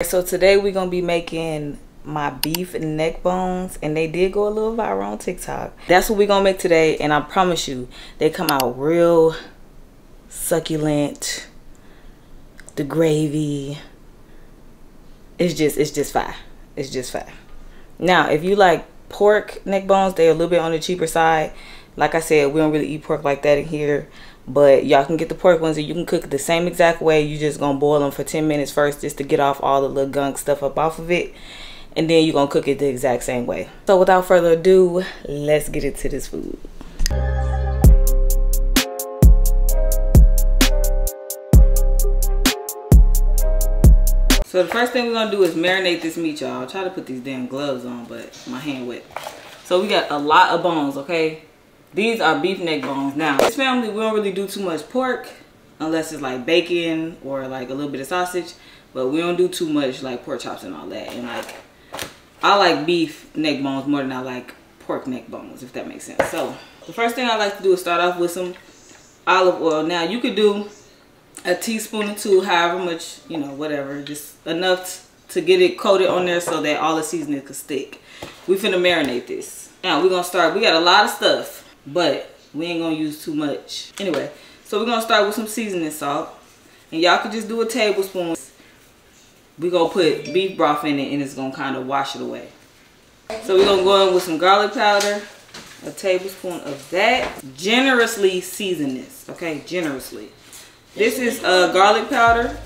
So today we're gonna be making my beef neck bones, and they did go a little viral on TikTok. That's what we're gonna make today, and I promise you they come out real succulent. The gravy, it's just fire. It's just fire. Now if you like pork neck bones, they're a little bit on the cheaper side. Like I said, we don't really eat pork like that in here, but y'all can get the pork ones and you can cook it the same exact way. You just gonna boil them for 10 minutes first just to get off all the little gunk stuff up off of it, and then you're gonna cook it the exact same way. So without further ado, let's get into this food. So the first thing we're gonna do is marinate this meat, y'all. Try to put these damn gloves on, but my hand wet. So we got a lot of bones, okay? These are beef neck bones. Now, this family, we don't really do too much pork unless it's like bacon or like a little bit of sausage, but we don't do too much like pork chops and all that. And like, I like beef neck bones more than I like pork neck bones, if that makes sense. So the first thing I like to do is start off with some olive oil. Now you could do a teaspoon or two, however much, you know, whatever, just enough to get it coated on there so that all the seasoning could stick. We finna marinate this. Now we're gonna start, we got a lot of stuff, but we ain't gonna use too much. Anyway, so we're gonna start with some seasoning salt, and y'all could just do a tablespoon. We're gonna put beef broth in it and it's gonna kind of wash it away. So we're gonna go in with some garlic powder, a tablespoon of that. Generously season this, okay, generously. This is garlic powder.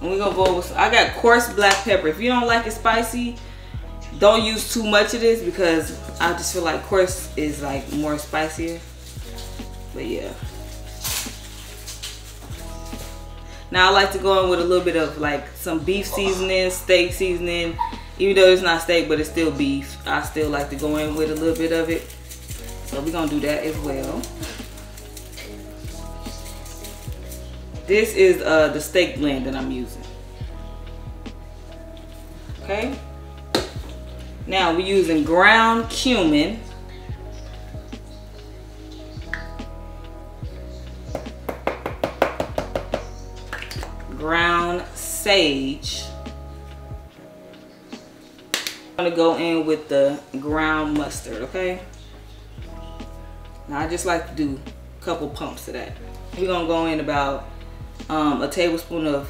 And we're gonna go with, I got coarse black pepper. If you don't like it spicy, don't use too much of this because I just feel like coarse is like more spicier. But yeah. Now I like to go in with a little bit of like some beef seasoning, steak seasoning. Even though it's not steak, but it's still beef, I still like to go in with a little bit of it. So we're gonna do that as well. This is the steak blend that I'm using. Okay. Now we're using ground cumin. Ground sage. I'm gonna go in with the ground mustard, okay? Now I just like to do a couple pumps of that. We're gonna go in about a tablespoon of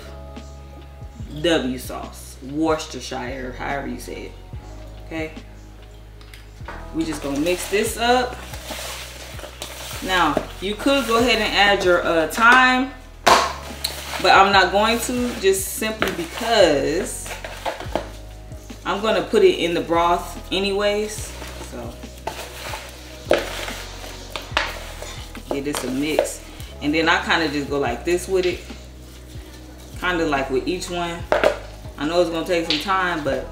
W sauce, Worcestershire, however you say it. Okay, we just gonna mix this up. Now you could go ahead and add your thyme, but I'm not going to, just simply because I'm gonna put it in the broth anyways. So get this a mix, and then I kind of just go like this with it, kind of like with each one. I know it's gonna take some time, but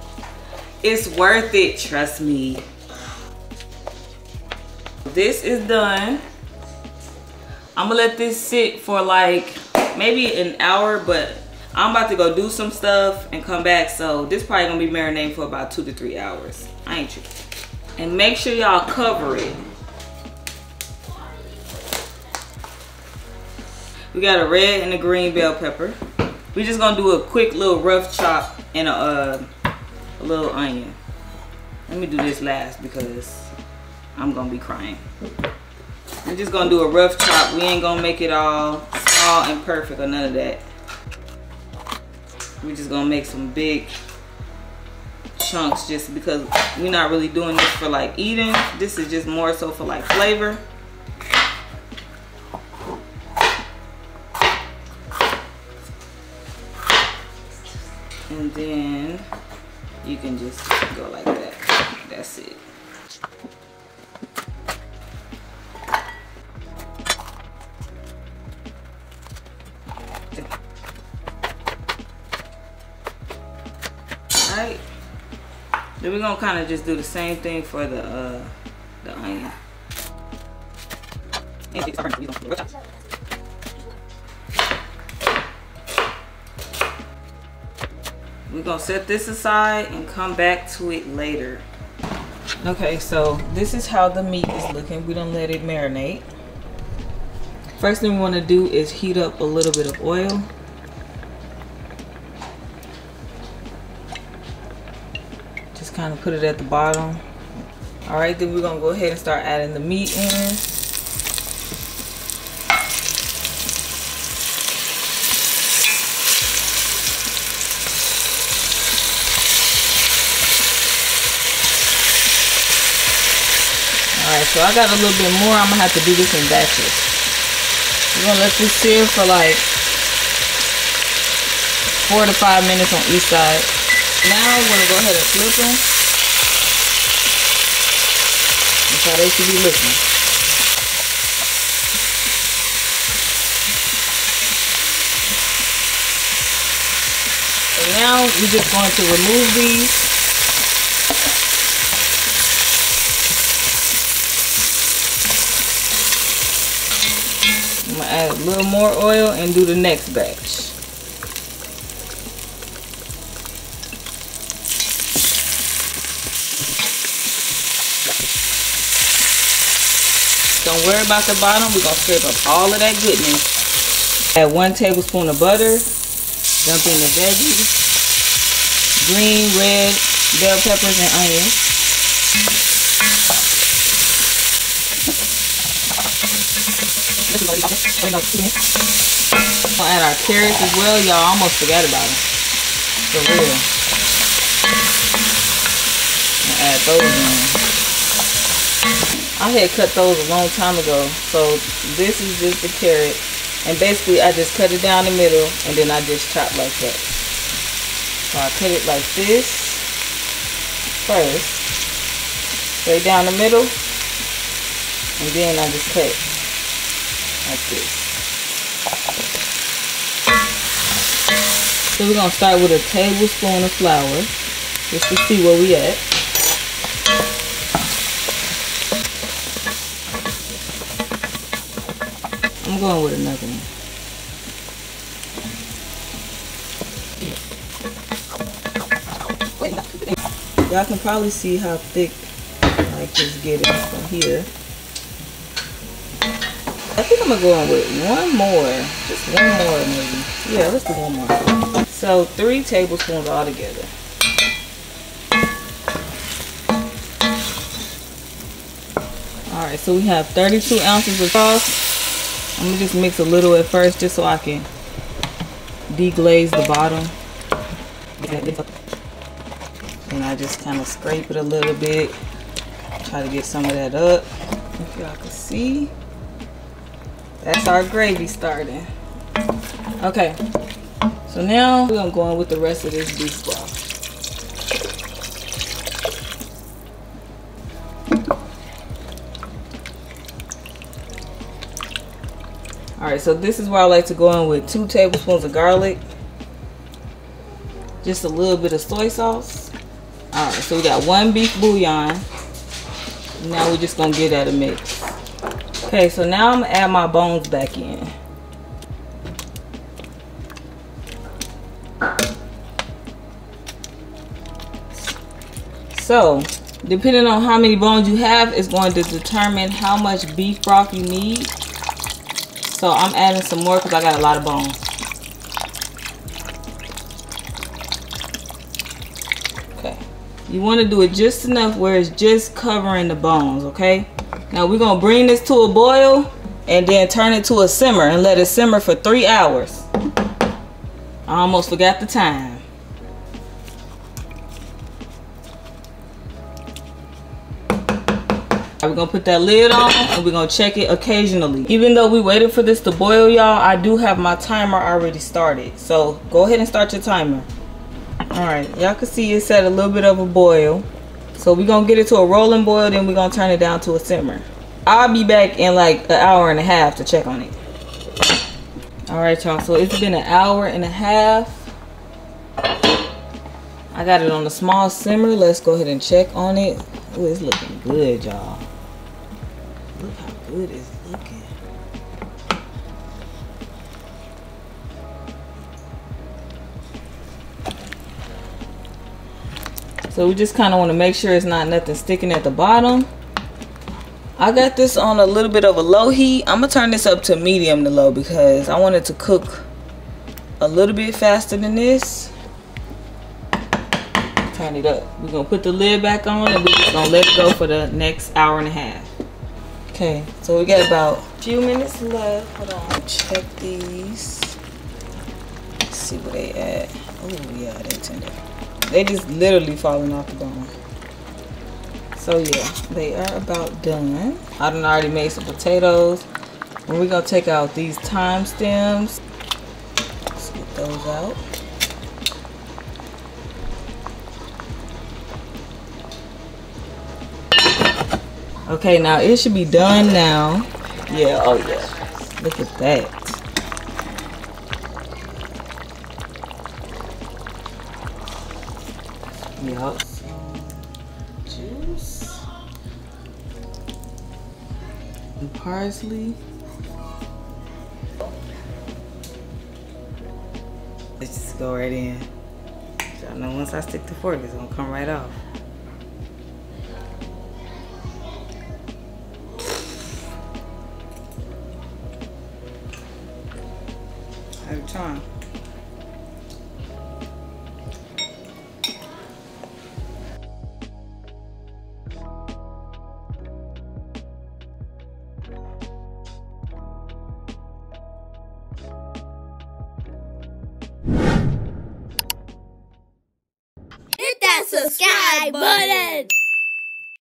it's worth it, trust me. This is done. I'm gonna let this sit for like maybe an hour, but I'm about to go do some stuff and come back, so this probably gonna be marinating for about 2 to 3 hours. I ain't tripping. And make sure y'all cover it. We got a red and a green bell pepper. We just gonna do a quick little rough chop and a little onion. Let me do this last because I'm gonna be crying. We're just gonna do a rough chop. We ain't gonna make it all small and perfect or none of that. We're just gonna make some big chunks just because we're not really doing this for like eating. This is just more so for like flavor. And then you can just go like that. That's it. Alright. Then we're gonna kind of just do the same thing for the onion. We're gonna set this aside and come back to it later. Okay, so this is how the meat is looking. We done let it marinate. First thing we want to do is heat up a little bit of oil. kind of put it at the bottom. All right, then we're gonna go ahead and start adding the meat in. Alright, so I got a little bit more. I'm gonna have to do this in batches. We're gonna let this sit for like 4 to 5 minutes on each side. Now we're gonna go ahead and flip them. That's how they should be looking. And now we're just going to remove these. I'm gonna add a little more oil and do the next batch. Don't worry about the bottom. We're gonna scrape up all of that goodness. Add 1 tablespoon of butter. Dump in the veggies, green, red, bell peppers, and onions. We're gonna add our carrots as well. Y'all almost forgot about them. For real. Gonna add those in. I had cut those a long time ago. So this is just the carrot. And basically I just cut it down the middle and then I just chop like that. So I cut it like this first. Straight down the middle. And then I just cut it like this. So we're going to start with a tablespoon of flour just to see where we at. I'm going with another one. Y'all can probably see how thick like it's getting from here. I think I'm gonna go in with one more. Just one more maybe. Yeah, let's do one more. So 3 tablespoons all together. Alright, so we have 32 ounces of sauce. I'm gonna just mix a little at first just so I can deglaze the bottom. And I just kind of scrape it a little bit. Try to get some of that up. If y'all can see. That's our gravy starting. Okay. So now we're gonna go in with the rest of this beef broth. Alright, so this is where I like to go in with 2 tablespoons of garlic. Just a little bit of soy sauce. Alright, so we got 1 beef bouillon. Now we're just going to give that a mix. Okay, so now I'm going to add my bones back in. So, depending on how many bones you have is going to determine how much beef broth you need. So I'm adding some more because I got a lot of bones. Okay. You want to do it just enough where it's just covering the bones, okay? Now we're going to bring this to a boil and then turn it to a simmer and let it simmer for 3 hours. I almost forgot the time. We're gonna put that lid on and we're gonna check it occasionally. Even though we waited for this to boil, y'all, I do have my timer already started. So go ahead and start your timer. Alright, y'all can see it's at a little bit of a boil. So we're gonna get it to a rolling boil, then we're gonna turn it down to a simmer. I'll be back in like an hour and a half to check on it. Alright, y'all, so it's been an hour and a half. I got it on a small simmer. Let's go ahead and check on it. Ooh, it's looking good, y'all. Look how good it's looking. So we just kind of want to make sure it's not nothing sticking at the bottom. I got this on a little bit of a low heat. I'm going to turn this up to medium to low because I want it to cook a little bit faster than this. turn it up. We're gonna put the lid back on and we're just gonna let it go for the next hour and a half. Okay, so we got about a few minutes left. Hold on, check these. Let's see where they at. Oh yeah, they tender. They just literally falling off the bone. So yeah, they are about done. I done already made some potatoes. And we're gonna take out these thyme stems. Let's get those out. Okay, now it should be done now. Yeah, oh yeah. Look at that. Yup. Juice. And parsley. Let's just go right in. Y'all know once I stick the fork, it's gonna come right off. Every time. Hit that subscribe button!